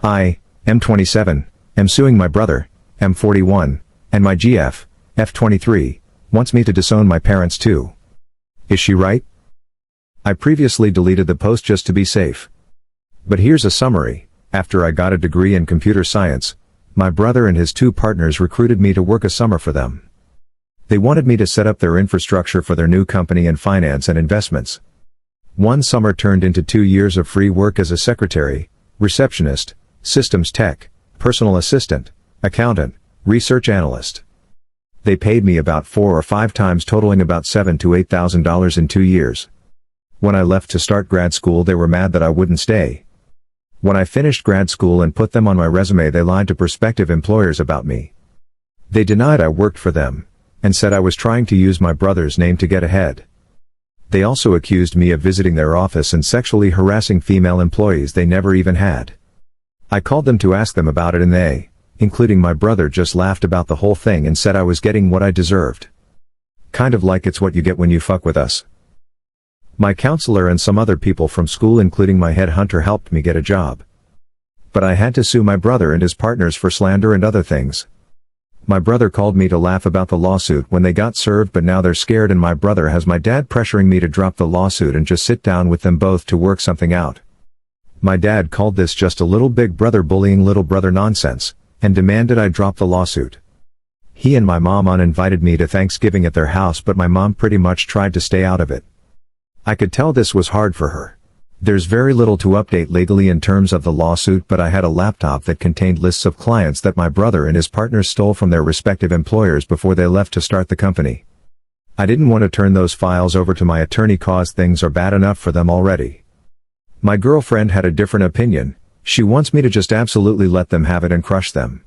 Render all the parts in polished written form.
I, M27, am suing my brother, M41, and my GF, F23, wants me to disown my parents too. Is she right? I previously deleted the post just to be safe. But here's a summary. After I got a degree in computer science, my brother and his two partners recruited me to work a summer for them. They wanted me to set up their infrastructure for their new company and finance and investments. One summer turned into 2 years of free work as a secretary, receptionist, systems tech, personal assistant, accountant, research analyst. They paid me about 4 or 5 times, totaling about $7,000 to $8,000 in 2 years. When I left to start grad school, they were mad that I wouldn't stay. When I finished grad school and put them on my resume, they lied to prospective employers about me. They denied I worked for them, and said I was trying to use my brother's name to get ahead. They also accused me of visiting their office and sexually harassing female employees they never even had. I called them to ask them about it, and they, including my brother, just laughed about the whole thing and said I was getting what I deserved. Kind of like it's what you get when you fuck with us. My counselor and some other people from school, including my headhunter, helped me get a job. But I had to sue my brother and his partners for slander and other things. My brother called me to laugh about the lawsuit when they got served, but now they're scared, and my brother has my dad pressuring me to drop the lawsuit and just sit down with them both to work something out. My dad called this just a little big brother bullying little brother nonsense, and demanded I drop the lawsuit. He and my mom uninvited me to Thanksgiving at their house, but my mom pretty much tried to stay out of it. I could tell this was hard for her. There's very little to update legally in terms of the lawsuit, but I had a laptop that contained lists of clients that my brother and his partners stole from their respective employers before they left to start the company. I didn't want to turn those files over to my attorney cause things are bad enough for them already. My girlfriend had a different opinion. She wants me to just absolutely let them have it and crush them.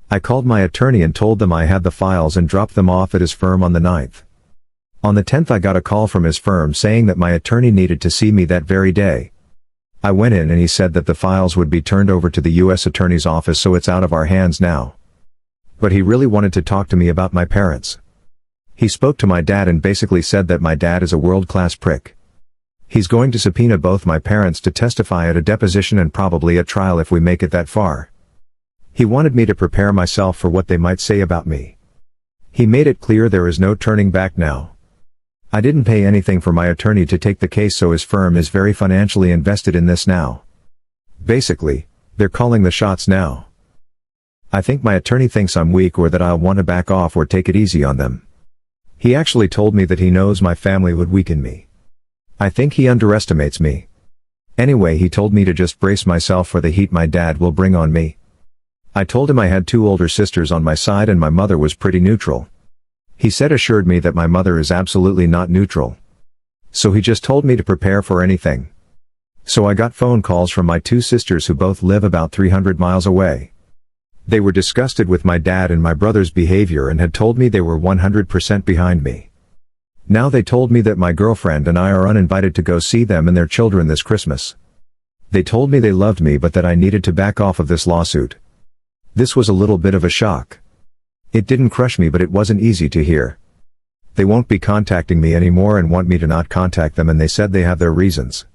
I called my attorney and told them I had the files and dropped them off at his firm on the 9th. On the 10th I got a call from his firm saying that my attorney needed to see me that very day. I went in and he said that the files would be turned over to the U.S. Attorney's office, so it's out of our hands now. But he really wanted to talk to me about my parents. He spoke to my dad and basically said that my dad is a world-class prick. He's going to subpoena both my parents to testify at a deposition and probably a trial if we make it that far. He wanted me to prepare myself for what they might say about me. He made it clear there is no turning back now. I didn't pay anything for my attorney to take the case, so his firm is very financially invested in this now. Basically, they're calling the shots now. I think my attorney thinks I'm weak or that I'll want to back off or take it easy on them. He actually told me that he knows my family would weaken me. I think he underestimates me. Anyway, he told me to just brace myself for the heat my dad will bring on me. I told him I had 2 older sisters on my side and my mother was pretty neutral. He assured me that my mother is absolutely not neutral. So he just told me to prepare for anything. So I got phone calls from my 2 sisters who both live about 300 miles away. They were disgusted with my dad and my brother's behavior and had told me they were 100% behind me. Now they told me that my girlfriend and I are uninvited to go see them and their children this Christmas. They told me they loved me but that I needed to back off of this lawsuit. This was a little bit of a shock. It didn't crush me, but it wasn't easy to hear. They won't be contacting me anymore and want me to not contact them, and they said they have their reasons.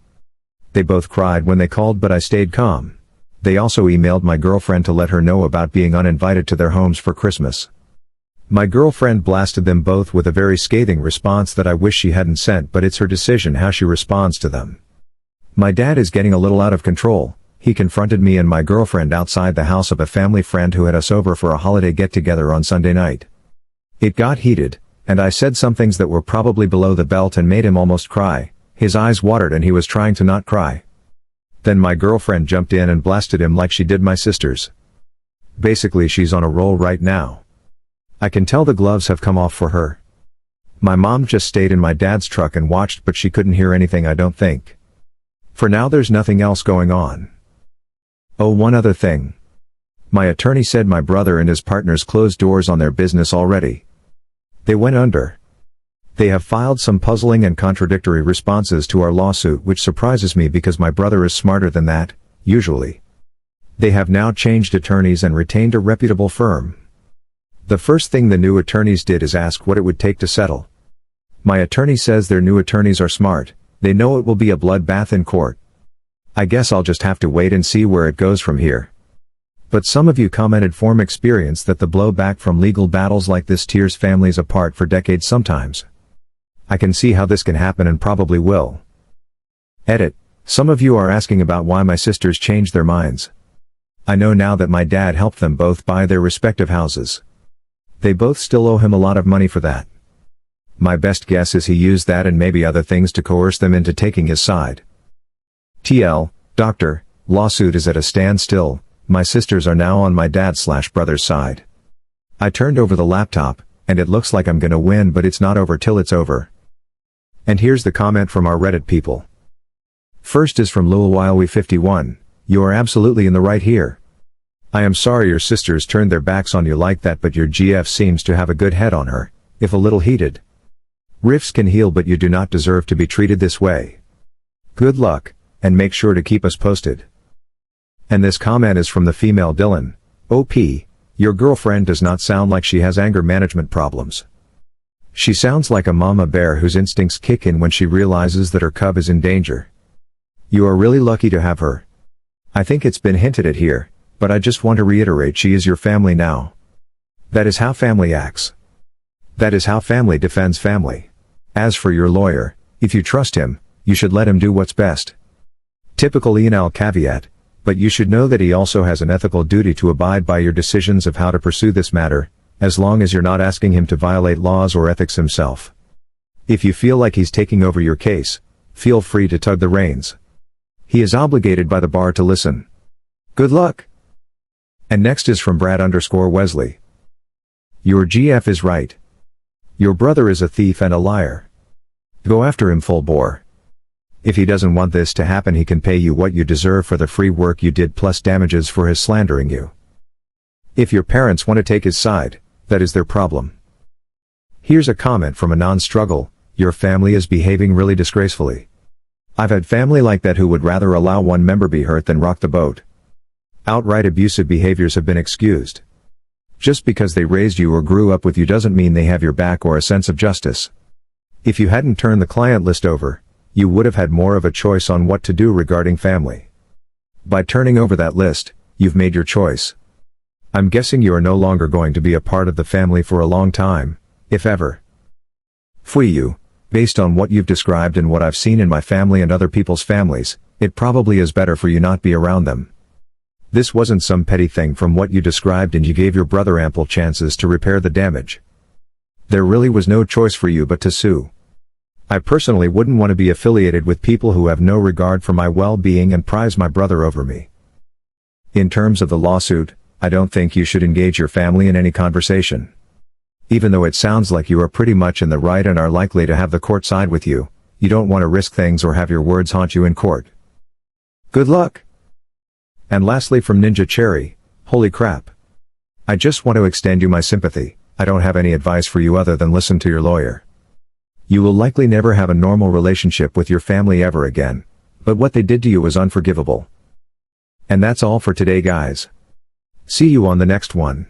They both cried when they called, but I stayed calm. They also emailed my girlfriend to let her know about being uninvited to their homes for Christmas. My girlfriend blasted them both with a very scathing response that I wish she hadn't sent, but it's her decision how she responds to them. My dad is getting a little out of control. He confronted me and my girlfriend outside the house of a family friend who had us over for a holiday get-together on Sunday night. It got heated, and I said some things that were probably below the belt and made him almost cry. His eyes watered and he was trying to not cry. Then my girlfriend jumped in and blasted him like she did my sisters. Basically, she's on a roll right now. I can tell the gloves have come off for her. My mom just stayed in my dad's truck and watched, but she couldn't hear anything, I don't think. For now there's nothing else going on. Oh, one other thing. My attorney said my brother and his partners closed doors on their business already. They went under. They have filed some puzzling and contradictory responses to our lawsuit, which surprises me because my brother is smarter than that, usually. They have now changed attorneys and retained a reputable firm. The first thing the new attorneys did is ask what it would take to settle. My attorney says their new attorneys are smart. They know it will be a bloodbath in court. I guess I'll just have to wait and see where it goes from here. But some of you commented from experience that the blowback from legal battles like this tears families apart for decades sometimes. I can see how this can happen and probably will. Edit. Some of you are asking about why my sisters changed their minds. I know now that my dad helped them both buy their respective houses. They both still owe him a lot of money for that. My best guess is he used that and maybe other things to coerce them into taking his side. TL, Doctor, lawsuit is at a standstill. My sisters are now on my dad/brother's side. I turned over the laptop, and it looks like I'm gonna win, but it's not over till it's over. And here's the comment from our Reddit people. First is from LilWiley51. You are absolutely in the right here. I am sorry your sisters turned their backs on you like that, but your GF seems to have a good head on her, if a little heated. Rifts can heal, but you do not deserve to be treated this way. Good luck, and make sure to keep us posted. And this comment is from the female Dylan. OP, your girlfriend does not sound like she has anger management problems. She sounds like a mama bear whose instincts kick in when she realizes that her cub is in danger. You are really lucky to have her. I think it's been hinted at here, but I just want to reiterate she is your family now. That is how family acts. That is how family defends family. As for your lawyer, if you trust him, you should let him do what's best. Typical Ianal caveat, but you should know that he also has an ethical duty to abide by your decisions of how to pursue this matter, as long as you're not asking him to violate laws or ethics himself. If you feel like he's taking over your case, feel free to tug the reins. He is obligated by the bar to listen. Good luck! And next is from Brad_Wesley. Your GF is right. Your brother is a thief and a liar. Go after him full bore. If he doesn't want this to happen, he can pay you what you deserve for the free work you did plus damages for his slandering you. If your parents want to take his side, that is their problem. Here's a comment from a non-struggle. Your family is behaving really disgracefully. I've had family like that who would rather allow one member be hurt than rock the boat. Outright abusive behaviors have been excused. Just because they raised you or grew up with you doesn't mean they have your back or a sense of justice. If you hadn't turned the client list over, you would have had more of a choice on what to do regarding family. By turning over that list, you've made your choice. I'm guessing you are no longer going to be a part of the family for a long time, if ever. Fui you, based on what you've described and what I've seen in my family and other people's families, it probably is better for you not be around them. This wasn't some petty thing from what you described, and you gave your brother ample chances to repair the damage. There really was no choice for you but to sue. I personally wouldn't want to be affiliated with people who have no regard for my well-being and prize my brother over me. In terms of the lawsuit, I don't think you should engage your family in any conversation. Even though it sounds like you are pretty much in the right and are likely to have the court side with you, you don't want to risk things or have your words haunt you in court. Good luck! And lastly from Ninja Cherry, holy crap. I just want to extend you my sympathy. I don't have any advice for you other than listen to your lawyer. You will likely never have a normal relationship with your family ever again, but what they did to you was unforgivable. And that's all for today, guys. See you on the next one.